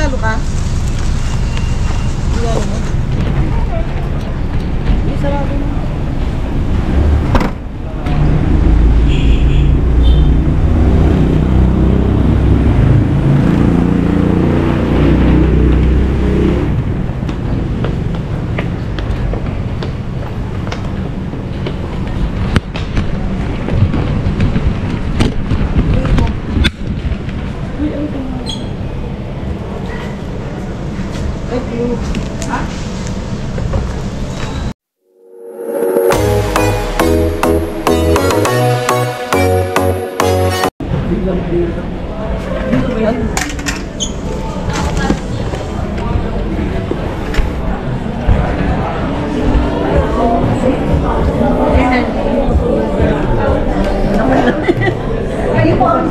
Regalo ka? Regalo mo? Sarado mo.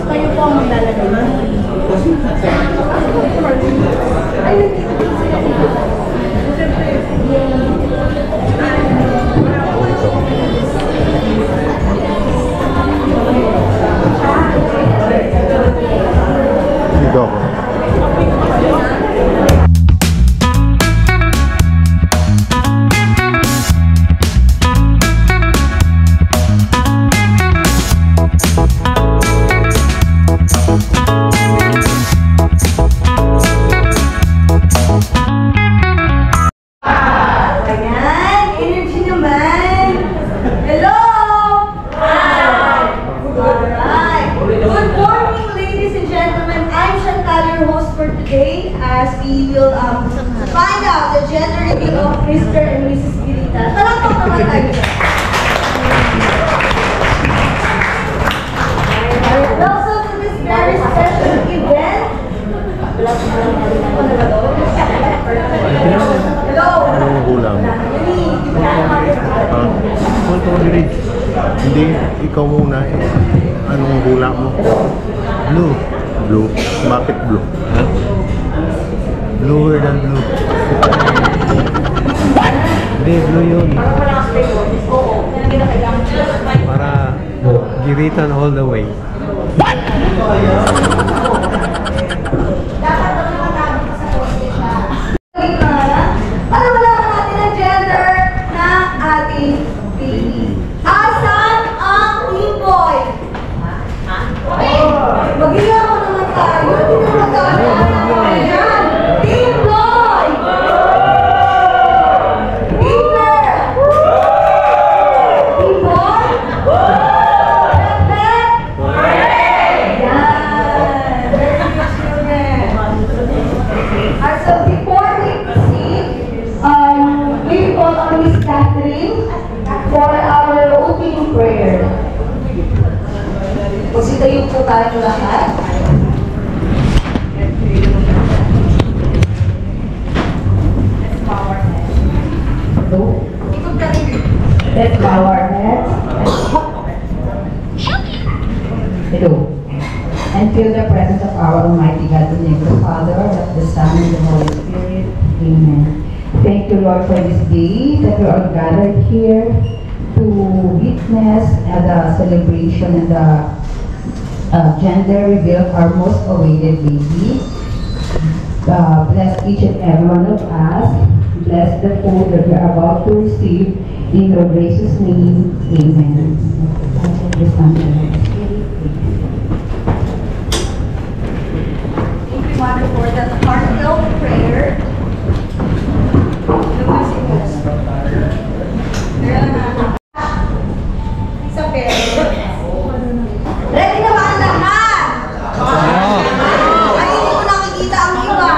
Kayo po ang maglalagay. Dito ako. As we will find out the gender reveal of Mr. and Mrs. Pirita. Talakpak naman tayo. Welcome to this very special event. Hello. Anong hula mo? Hindi, ikaw muna. Anong hula mo? Blue. Blue? Bakit blue? Huh? Bluer than blue. Hindi, blue yun. Para giritan all the way. What? Para malaman natin ang gender na ating baby. Asan ang team boy? Mag-iwa ko naman tayo. Hindi na magkakaroon yan. Team boy! Team girl! Team boy? Perfect! Yan! Very good children. So before we proceed, we call on Miss Catherine for our opening prayer. Magsitayo po tayo lahat. Let's bow our heads. Hello. And feel the presence of our Almighty God, the name of the Father, of the Son, and the Holy Spirit. Amen. Thank you, Lord, for this day that we are gathered here to witness the celebration and the gender reveal of our most awaited baby. Bless each and every one of us. Bless the food that we are about to receive. In your gracious name, amen. If you want to pour the heartfelt prayer, ready na ba ang lahat? Ay, hindi ko nakikita ang iba.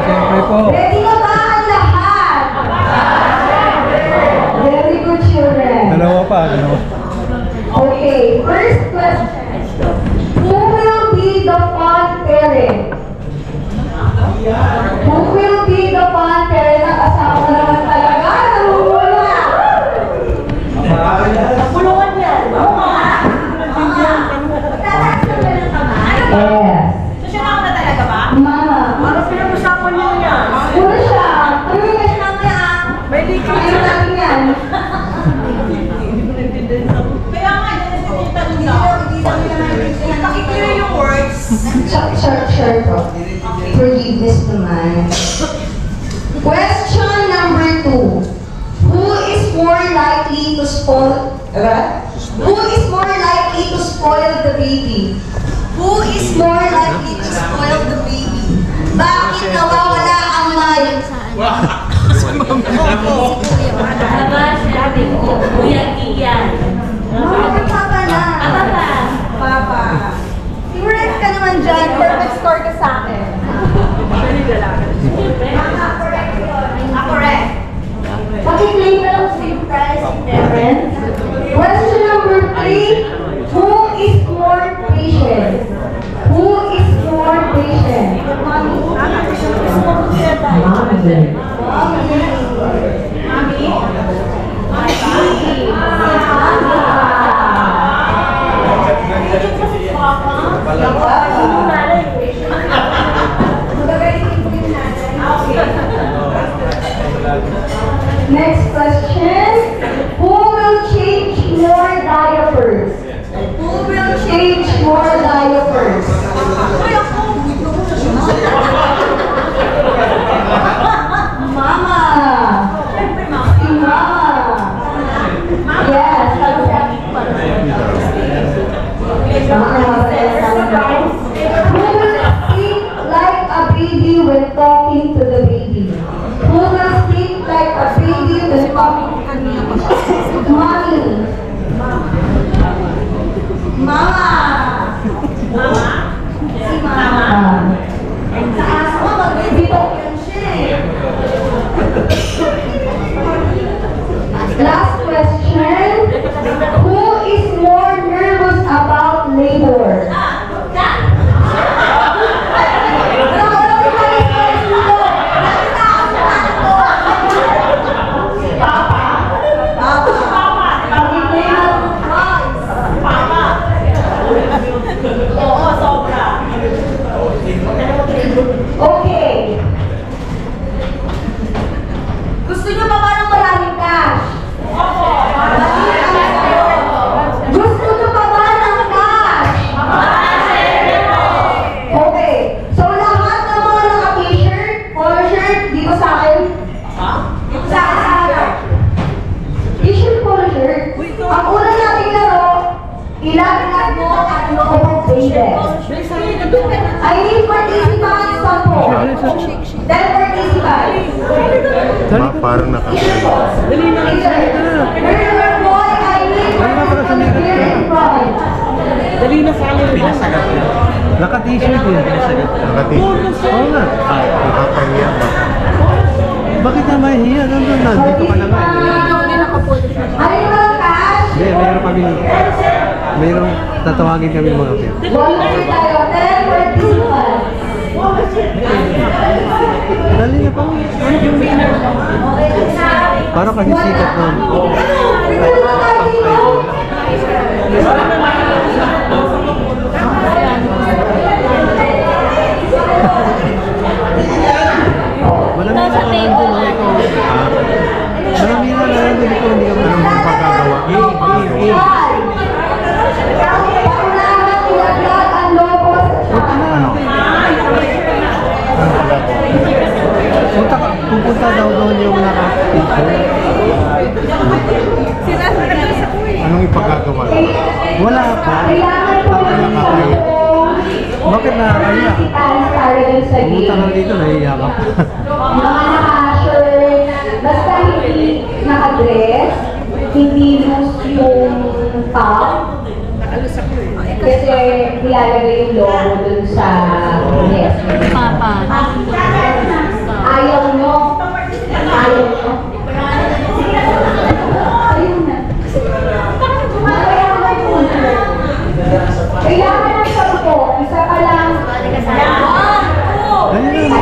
Siyempre po. Ready na ba ang lahat? Very good children. Dalawa pa, dalawa. Okay, first question. Who will be the fun parent? Who will be the fun parent? Ang asawa naman talaga. Namumula. Napulungan yan. Yes. So, siya na talaga ba? Mama. Parang pinag-usapan niyo yan. Puro siya. Puro ka siya kaya. May liquid Ayun natin yan. Kaya nga, hindi na nakikita yung words. Sure po. yan. Question number 2. Who is more likely to spoil the baby? Who is more likely to spoil the baby? Bakit nawawala ang mic? Papa na. Papa. Correct ka naman dyan. Perfect score ka sa akin. Correct. Pag-claim ka lang sa yung price difference. Question number 3. Who is more patient? Who is more patient? Mommy. Next question. Who will change more diapers? Who will change more diapers? Mama. Si Mama. Yes. Who will speak like a baby when talking to the baby? Who will speak like a baby when talking to the baby? Mommy. Mama. Mama? Si Mama. Sa asma, mag-bibitok yan siya eh. Last question. Who is more nervous about labor? Okay. Gusto niyo pa ba ng maraming cash? Opo. Gusto niyo pa ba ng cash? Okay. So lahat ng mga naka-t-shirt, polo shirt, dito sa akin. Dito sa akin. T-shirt, polo shirt. Ang una nating laro, ilagay mo at loob baby. I need participants sa po. Then participants. Parang nakakaya. Girl boy, I need participants here in front. Dali na sa akin. Naka-t-shirt yun. Nakatisip. Oo nga. Nakakahiya ba? Bakit na mahihiya? Nandito ka na nga. Ano yung cash? Hindi, mayroon kami. Mayroon tatawagin kami mga pera. Volunteer tayo. Then participants. Dali na pa. Parang kasi sikat nun. Malamig na lang din ito. Malamig na lang din ito. Hindi ka anong mga pagkagawa? Ano? Pupunta daw doon yung naka-t-shirt. Anong ipagkagawa? Wala pa. Nakakahiya. Bakit nakakahiya? Pumunta lang dito, nahihiya ka pa. Mga naka-shirt, basta hindi naka-dress, hindi loose yung top. Kasi nilalagay yung logo dun sa dress. Papa. Ayaw nyo. Ayaw nyo. Ayaw na. Kailangan ng 10. Isa pa lang. Dali na.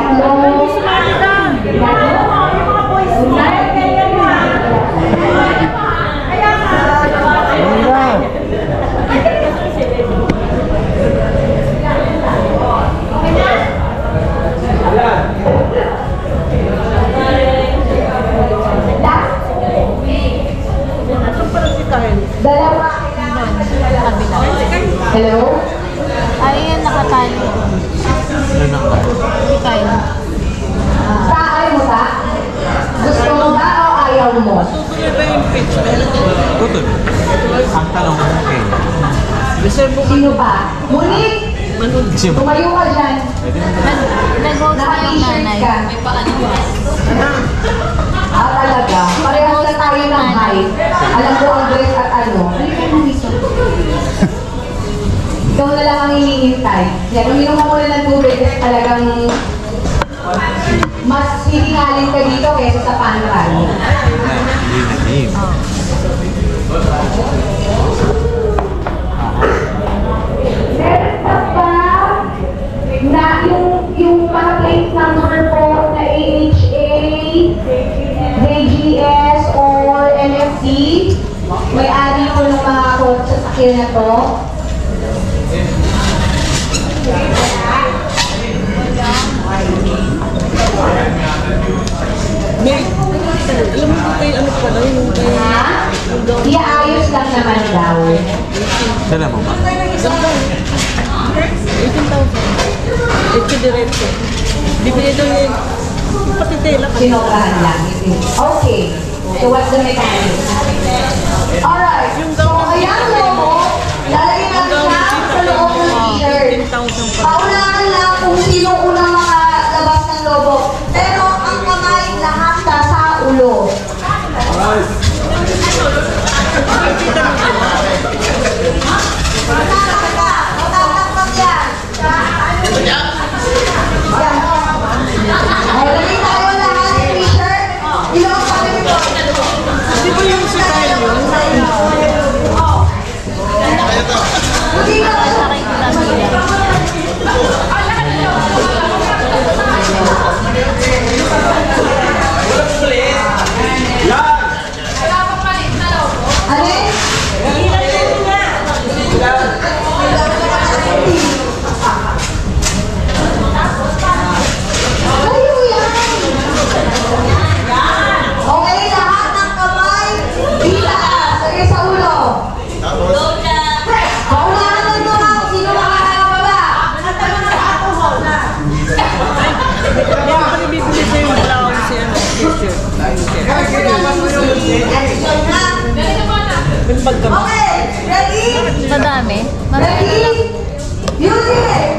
Dalawa. Hello? Ay, yan nakatali. Tutol. Ang tanong, okay. Sino pa? Monique! Tumayo ka dyan. Nag-vote na yung nanay. Naka-t-shirt ka. May paano mo. Ah, talaga. Parehas na tayo ng height. Alam ko ang dress at ano. Ikaw na lang ang hinihintay. Kaya uminom ka muna ng tubig kasi talagang mas hihingalin ka dito kaysa sa pantry. Meron ka pa na yung mga plate number po na AHA, JGS, or NFD, may-ari po ng mga sasakyan na to. May, alam mo kay ano pala yung kay... Ha? Iaayos lang naman daw. Dala mo ba? 18,000. Ito diretso. Bibili daw yun. Pati tela ka. Sinobrahan lang. Okay. So what's the mechanics? Alright. So ayan logo, lalagyan natin siya sa loob ng t-shirt. 10,000 pa. Paunahan lang kung sino unang makalabas ng logo. Pero ang kamay lahat nasa ulo. Ay, lagay tayo lahat ng t-shirt. Ilong pa rin ito. Di ba yung si Kyle yun? Hindi na ito. Sakay ko lang nila. Alin? Kayo yan. Okay, lahat ng kamay. Itaas. Lagay sa ulo. Paunahan lang ito ha. Sino makakababa? Hindi ako pa bibili sa yung blouse si ano, t-shirt. May bag ka ba? Okay, ready? Madami. Ready? Music!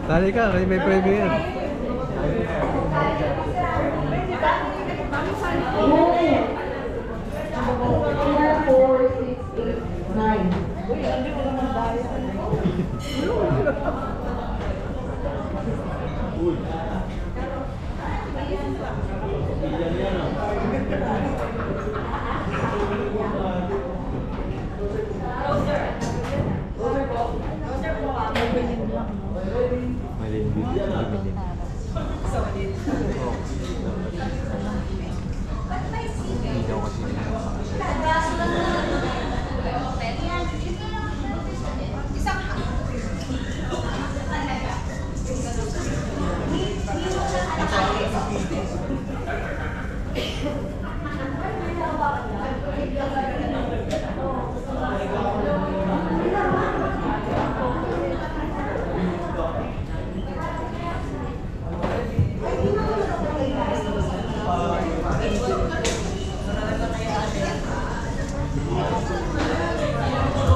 Tali ka, kasi may preview yan. 4, 6, 8, 9. Hindi daw kasi nila.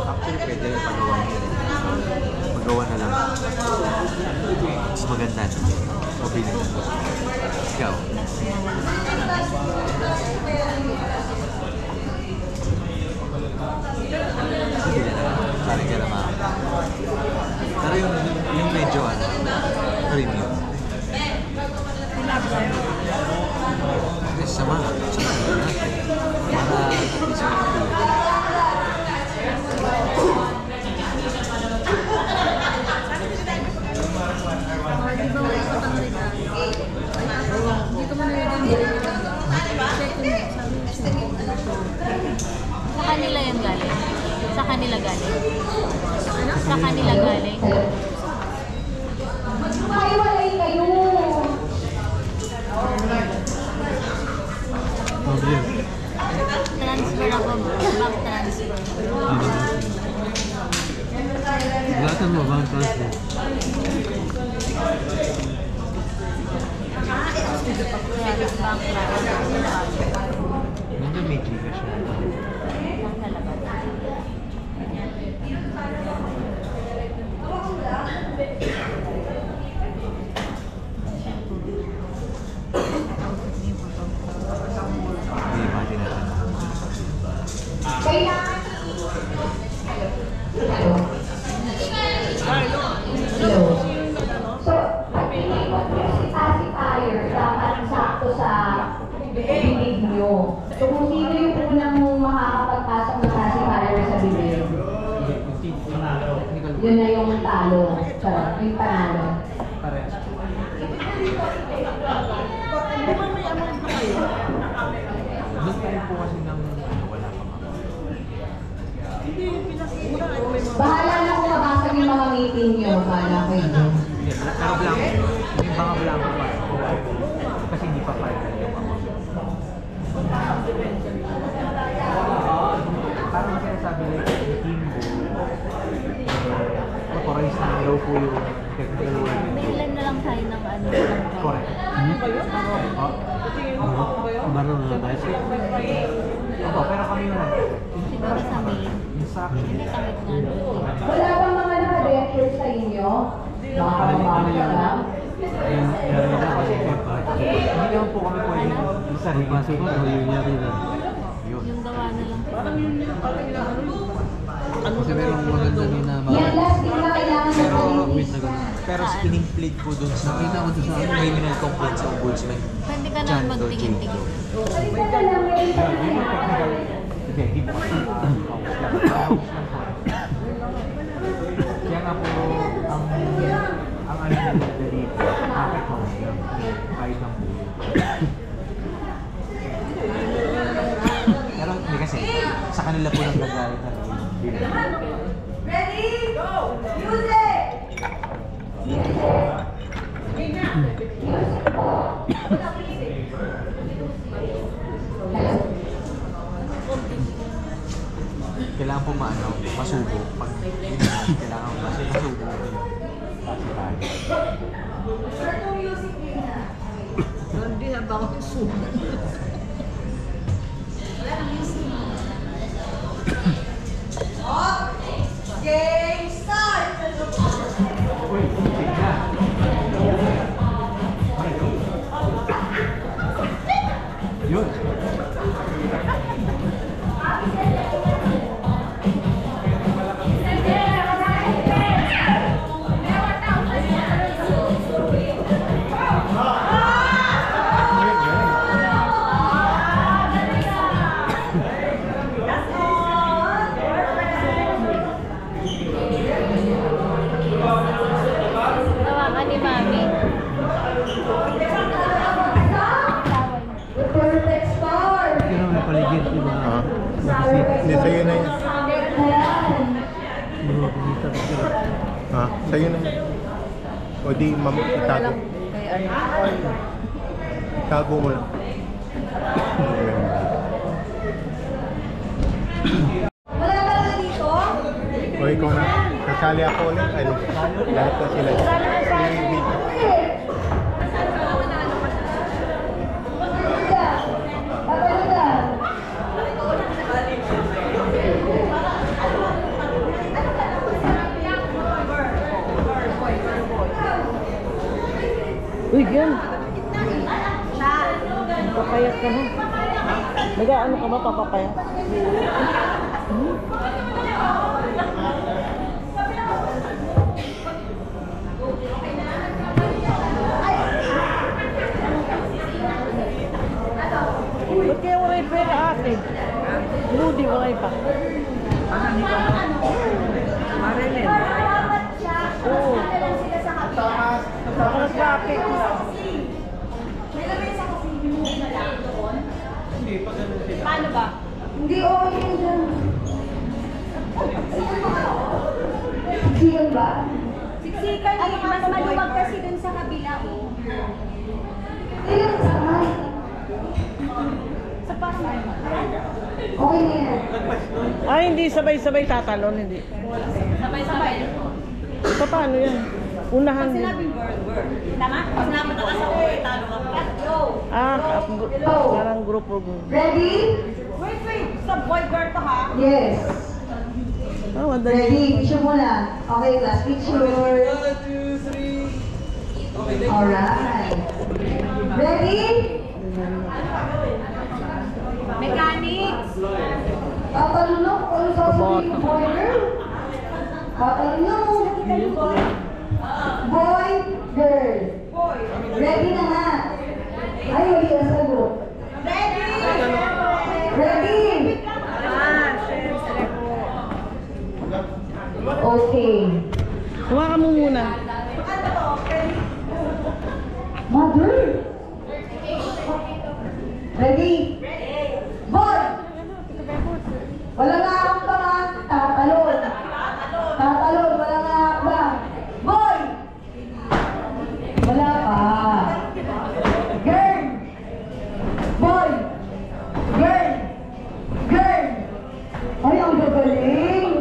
Actually, pwede rin pagawa nila. Magawa na lang. Mas maganda na. Mabili na. Ikaw. Mabili na lang. Parang ka naman. Pero yung medyo premium. Yes, sama lang. Sama lang natin. Para isa yung Sa kanila yan galing. Sa kanila galing. Sa kanila galing. Mahiwalay kayo! Transfer ako. Bank transfer. Latan mo, bank transfer. Bank transfer. Nandiyan may Gcash na. Bank talaga. Hindi ba din natin. Kailangan. Hello. So, pag inikot nyo si pacifier, dapat sakto sa bibig nyo. So, kung sino yung unang makakapagpasok ng pacifier sa bibig, yun na yung talo. Charot, yung panalo. Parehas. Doon tayo po kasi ng wala pa mga. Bahala na kung mabasag yung mga meeting nyo. Bahala kayo dun. Pero blanco. May mga blanco pa. Kasi hindi pa file yung ako. Parang sinasabi like Kimbo. Authorized na daw po yung technical word. Bilan na lang tayo ng ano. Correct. Marunong na tayo. Opo, pero kami yun lang. Siguro sa main. Sa Hindi takit nga doon. Wala bang mga naka-venture sa inyo? Baka mabasa lang. Hindi naman po kami pwedeng sarili. Pasok ko, yun yari na. Yun. Yung gawa na lang. Kasi merong maganda nun na Yan last, hindi na kailangan ng malinis. Pero piniplead po dun sa criminal complaint sa ombudsman. Pwede ka lang magtingin-tingin. Salita ka lang ngayon sa Hindi, hindi po kasi. Kaya nga po, ang ano nila dito, bakit mo kahit ang po. Pero hindi kasi, sa kanila po nang nagalit na Ready? Go! Music! kailangan po masubo. Pag yun na, kailangan masubo. Hindi na ba ako sumo? Game start! Uy, tignan. Yun. Ha? Sa'yo na yan. O di, itago. Kay ano? Itago mo lang. Wala ka na dito? O ikaw na. Kasali ako ulit. Ano? Lahat na sila. Uy, gan. Papayat ka na. Nag-ano ka ba, papapayat? Ba't kaya wala yung pera akin? Moody, wala yung pa. Marilyn. Oo. Baka traffic. Paano ba? Hindi, okay dyan. Siksikan ba? Siksikan, mas maluwag kasi dun sa kabila, oh. Ilan sa kamay? Sa parang Okay na yan. Ay, hindi sabay-sabay tatalon, hindi. sabay-sabay. Paano yan? Unahan din. Tama? Pag napatakas ako, talo ka pa. Parang grupo. Ready? Wait. Sa boy girl to, ha? Yes. Madali. Ready? Picture muna. Okay, class picture. 1, 2, 3. Alright. Ready? Mechanics. Tatalunok o sasabihin boy girl? Tatalunok. Boy, girl. Ready na nga. Ay, wali na sagot. Ready? Okay. Huwag mo muna. Mother? Ready? Boy! Walang ahak pa nga. Tatalon. Tatalon, walang ahak ba? Boy! Wala pa. Girl! Boy! Girl! Girl! Ay, ang gagaling!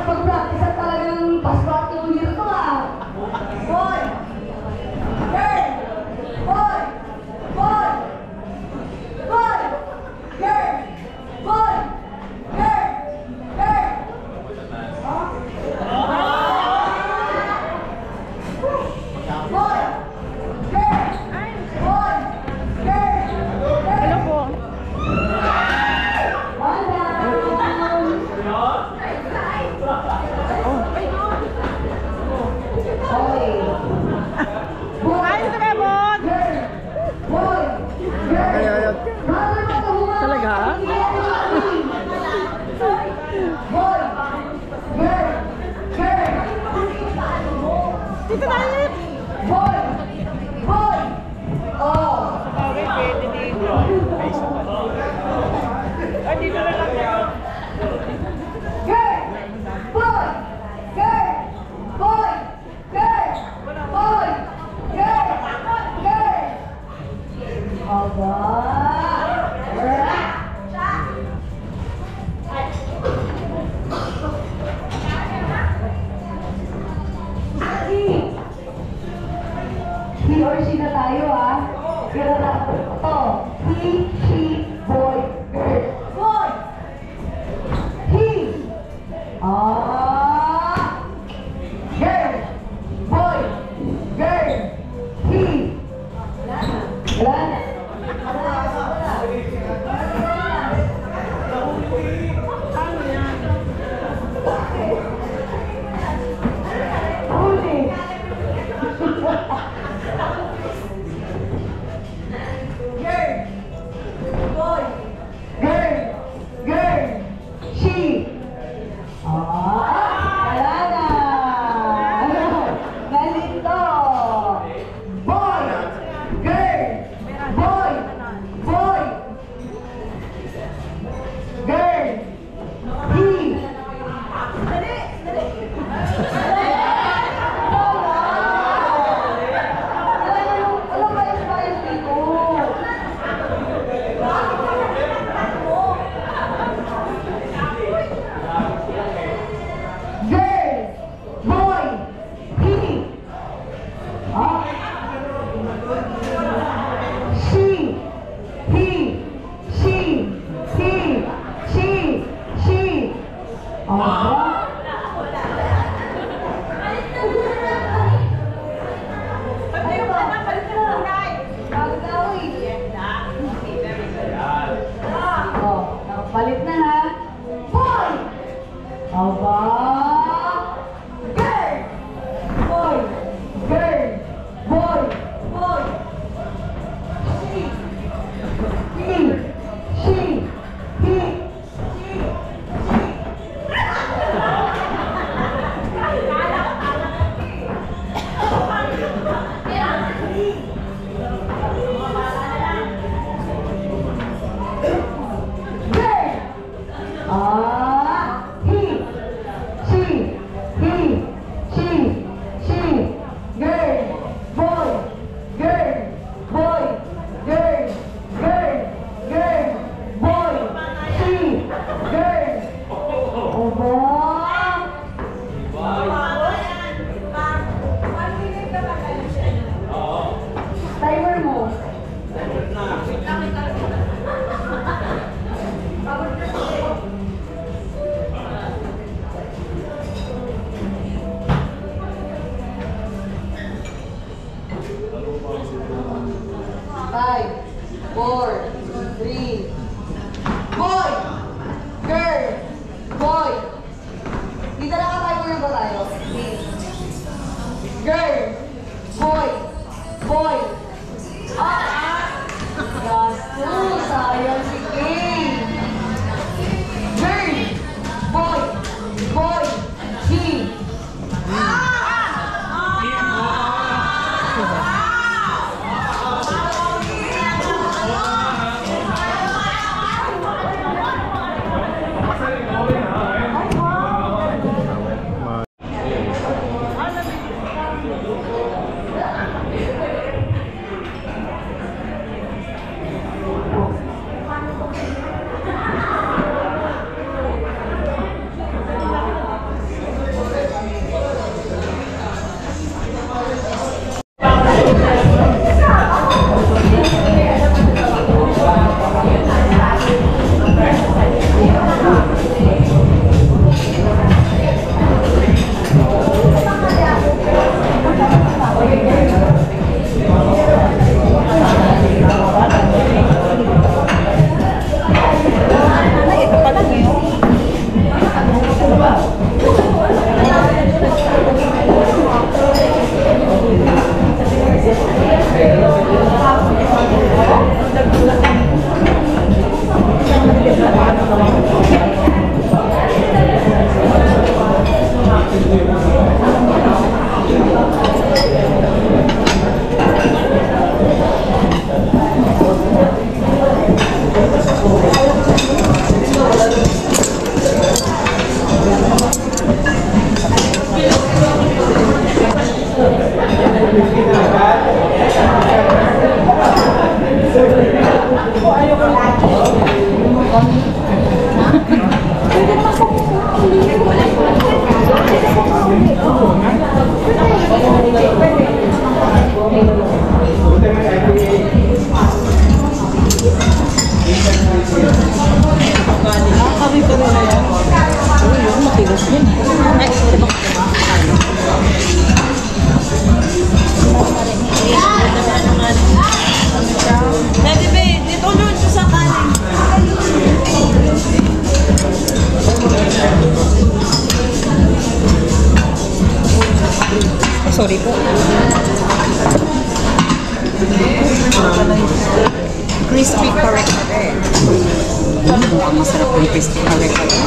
Pag-practice at talagang paswat yung year ko ah. Boy! Girl! Boy! Boy! Boy! Girl! Boy! Girl! Girl! Boy! Girl! Boy! Girl! Hello po. One down! Okay. Boy! Ay, ito ka, Bot! Girl! Boy! Girl! Talaga? Boy! Girl! Girl! Dito tayo ulit. Boy! Boy! Oh! Okay, pwede dito. Ay, dito na lang. Girl! Boy! Girl! Boy! Girl! Boy! Girl! Girl! Aba! He or she na tayo ah. Pero na ito. He, she, boy, girl. Boy! He! Ah! Girl! Boy! Girl! He! Wala na. Huli! Girl! Boy! Girl! Girl! She! Ah! Palit na ha. Boy! Aba! Girl! Boy! Girl! Boy! Boy! She! He! She! He! She! Timer mo. Five, four, three. Boy! Girl! Boy! Dito na ka-timer ba tayo? Girl! Boy! Boy! Gasto! Sayang si King! Girl! Boy! Boy! He! Sorry po. Crispy correct na rin. Ang masarap yung crispy correct na rin.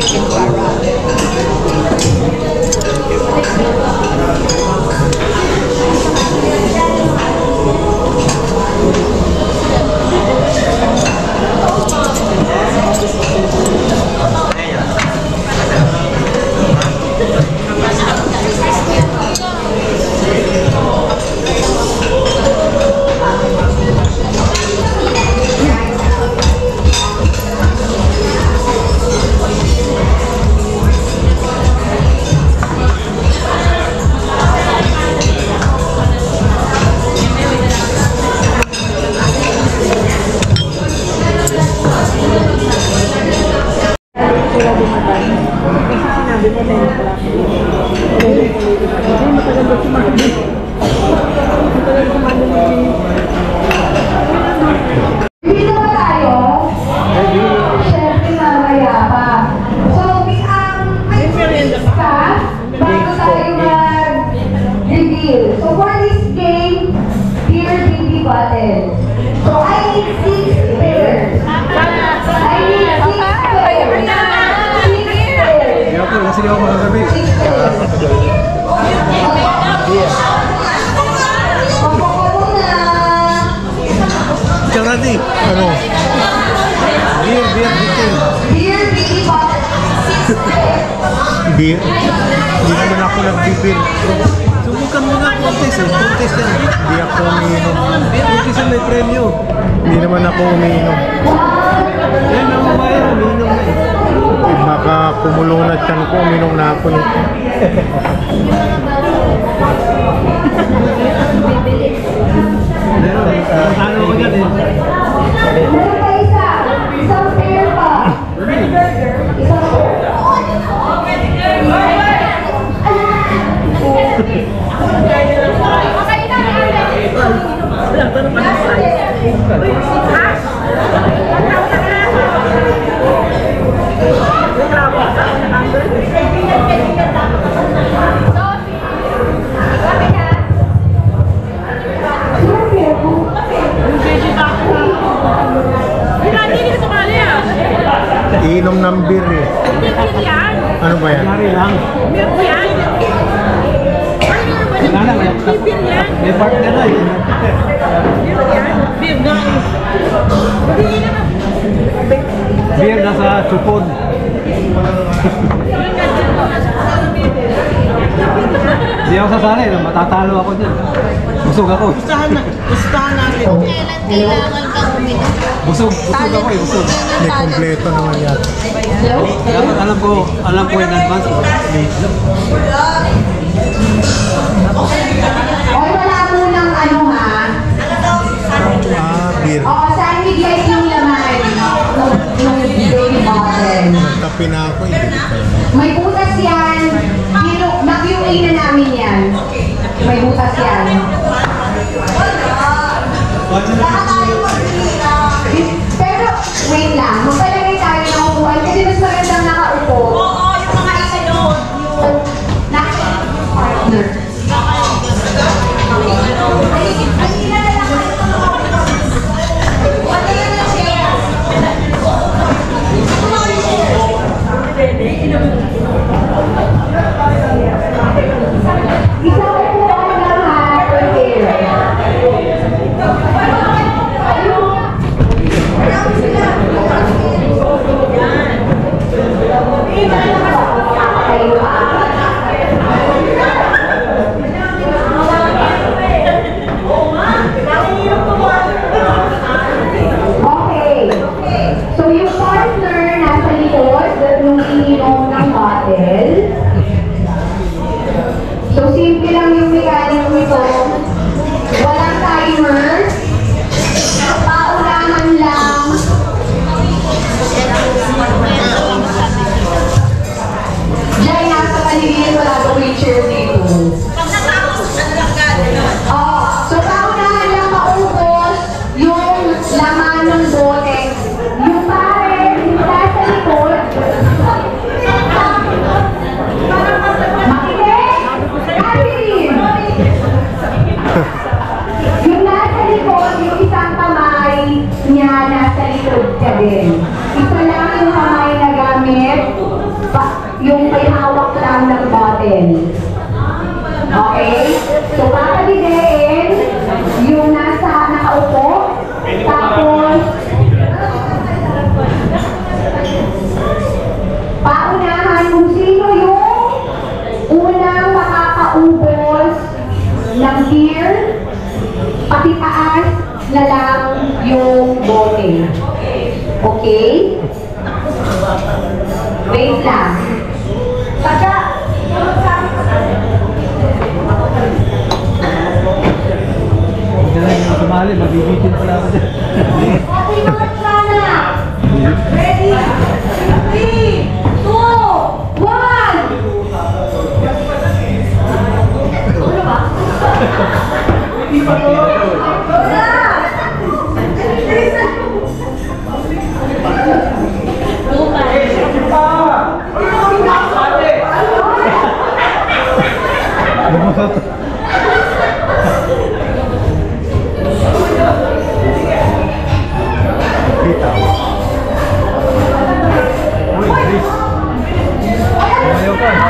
Chicken bara. Ayan. hindi ako makagabi. Charadi. Ano? Beer, bitin. Beer? Hindi naman ako nag-beer. Subukan mo nga contest eh. Contest yan. Hindi ako umiinom. Contest yan may premyo. Hindi naman ako umiinom. Yan ang mamaya, umiinom na eh. Baka kumulong na tiyan ko, umiinom na ako nito. Ano ko dyan eh? Isang pair pa. Isang pair. Iinom ng beer eh. Ano ba yan? Nari lang. Milk yan. Beer yan. May partner na eh. Milk yan. Beer guys. Beer na sa chupon. Hindi ako sasali, matatalo ako dyan. Busog ako. Gustahan natin. Kailan kailangan kang uminom? Busog ako eh, busog. May kompleto naman yan. Alam ko in advance. Oy, wala munang ano ha. Beer. Oo, saan bigay yung laman? Yung baby bottle. Nagkape na ako, hindi ko pa. May butas yan. Na-QA na namin yan. May butas yan. Pero, wait lang. Magpalagay tayo ng upuan kasi mas magandang nakaupo. Oo, yung mga isunod. Yung partner. Isang upuan lang ha, per pair. Okay. So yung partner nasa likod, yung ininom ng bottle. So simple lang yung mechanic nito. Walang timer. Paunahan lang. Diyan nasa paligid, wala daw wheelchair dito. So paunahan lang maubos yung laman ng bote. Yung pare, yung nasa likod. Makinig! Atin! Yung nasa likod, yung isang kamay niya nasa likod ka din. Isa lang yung kamay na gamit, yung may hawak lang ng bottle. Okay? So, papaligayin yung nasa nakaupo, tapos paunahan kung sino yung unang makakaubos ng beer, pakitaas na lang yung bote. Okay? Wait lang. Pagka, Sumali, mabibitin pala ako dyan. okay mga sana. Ready? 3, 2, 1! Ano ba? Ayaw ka.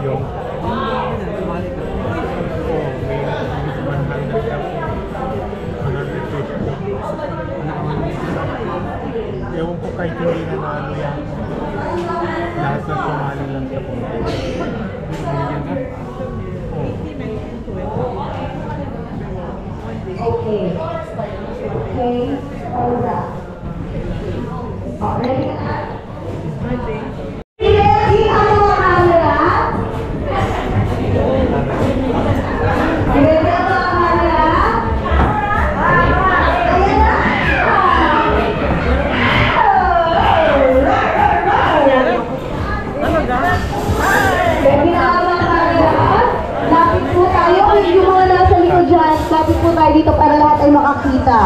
Yung ewan ko kahit hindi nanalo yan. Lahat na tumalo lang sa contest. Okay. Okay. Alright. Ready na? Ready ang mga camera? Ready ang mga camera? Ayan na! Ready na ang mga camera? Lapit po tayo. Kung yung mga nasa likod dyan, lapit po tayo dito para lahat ay makakita.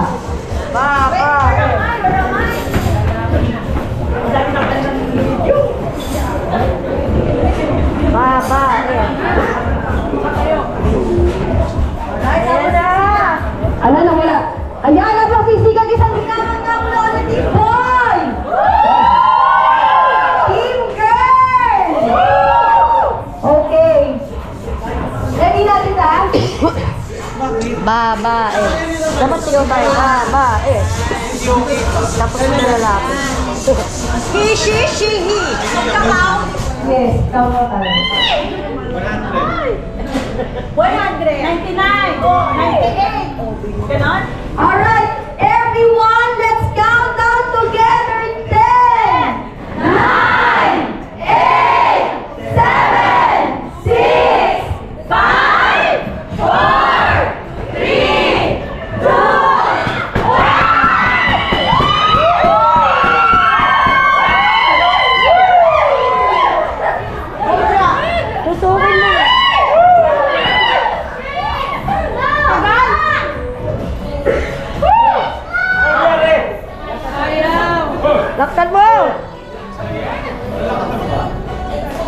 Ano na wala? Ayan na po, sisigang isang ikaman nga mula na Team Boy! Team Girl! Okay. Ready natin ha? Babae. Dapat sigaw tayo. Babae. Tapos na lalaki. He, she, he. Yes, tama tayo. 100. 99. 98. Ganon? Alright, everyone, let's count down together. 10, 9, 8, 7, 6, 5, 4, 3, 2, 1. Tutukin mo. Laktan mo!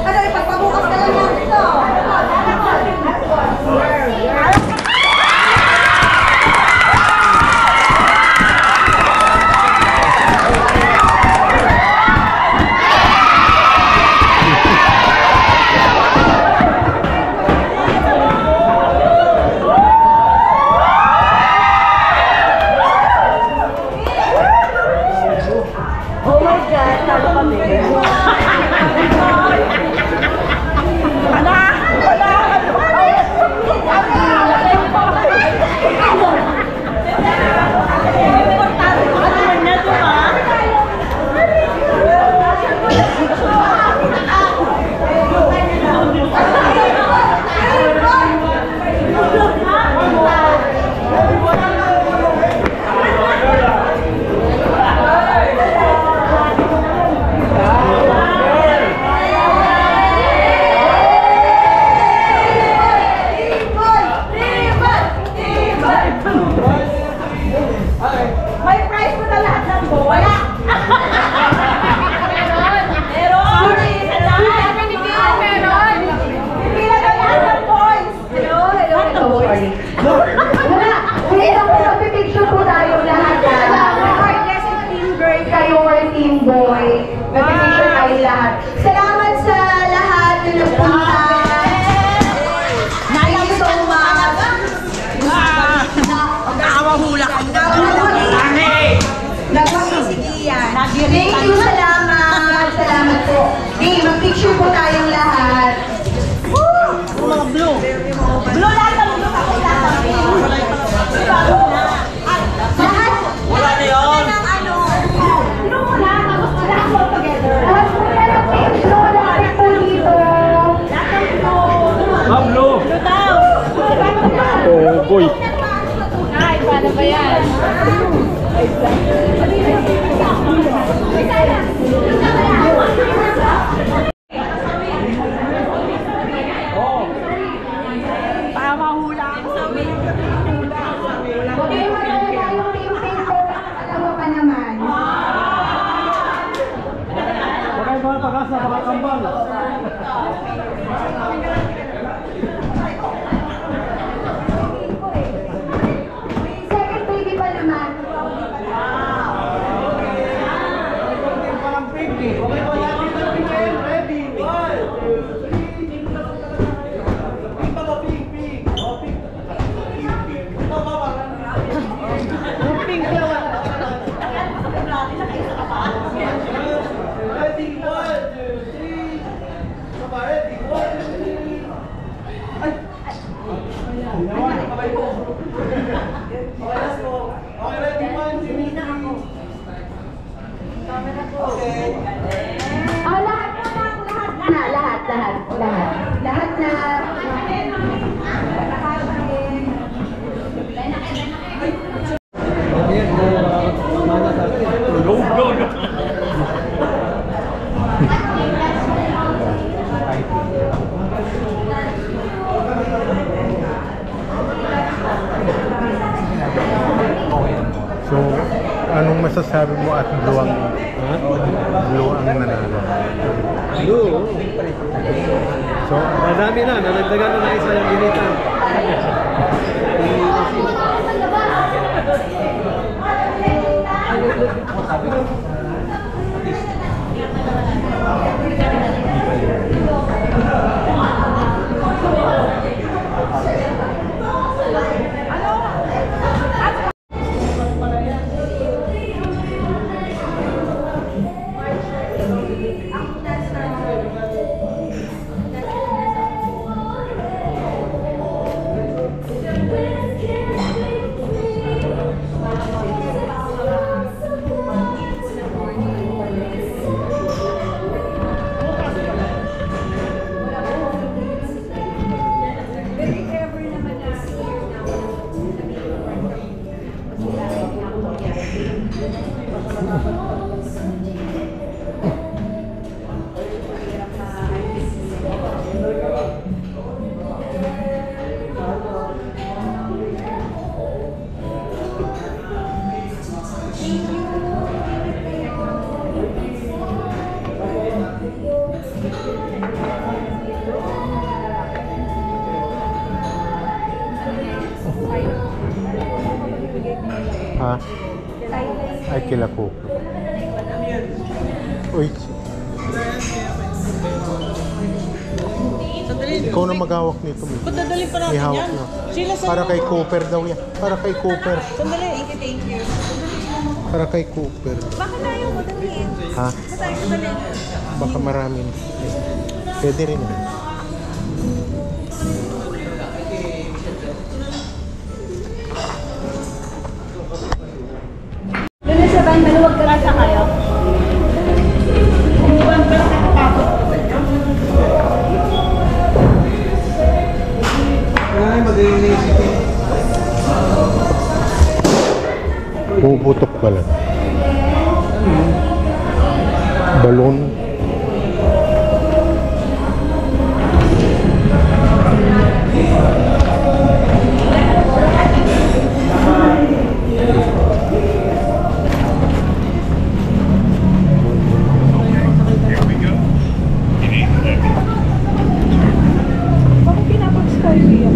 Ano, ipagpabukas na lang natin ito. Oh my God, talo kami. May prize mo na lahat ng buo. Wala! Meron! Sorry! Meron! Pipila na lahat ng boys! Hello! Sorry. Wala! Wait lang po, mag-picture po tayo lahat. Regardless if team girl kayo or team boy, mag-picture tayo lahat. Salamat sa lahat na nagpunta. Thank you so much. Nagmamahulak. Nagmamahulak. Second baby pa naman. Oh, lahat na. So, anong masasabi mo at Blue ang nanalo? Blue. So, Madami na. Nalagdagan na isa yung ginitan. ha? Ay, kila ko. Uy. Ikaw na maghawak nito. Ba't dadalhin pa natin Ihawak yan? mo. Sheila, saan Para mo? kay Cooper daw yan. Para kay Cooper. Sandali. Thank you. Para kay Cooper. Bakit tayo mo dalhin? Ha? Bakit tayo mo dalhin? Baka marami. Pwede rin yan. Doon sa bahay, maluwag ka lang sa kayo. Puputok pala. Balon. Bakit pinapag-sky yan?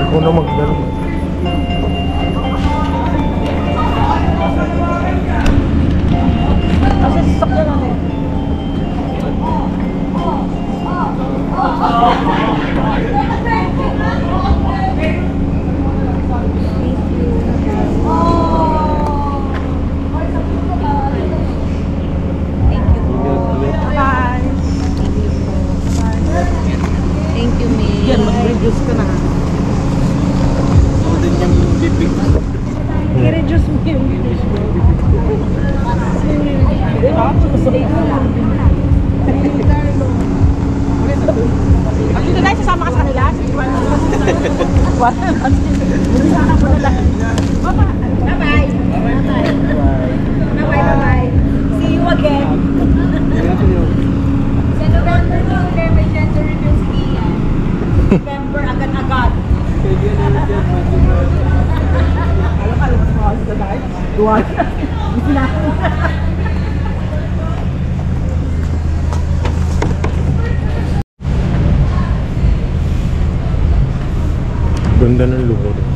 Ikaw na magdala. Kasi sasakyan natin. Thank you, May. Yan, mag-reduce ka na. Ako din yung bibig. I-reduce mo yung Dito tayo, sasama ka sa kanila? Bye-bye. Bye-bye. See you again. Sa November ko, may gender reveal si Ian. November, agad-agad. Ganda ng lugar.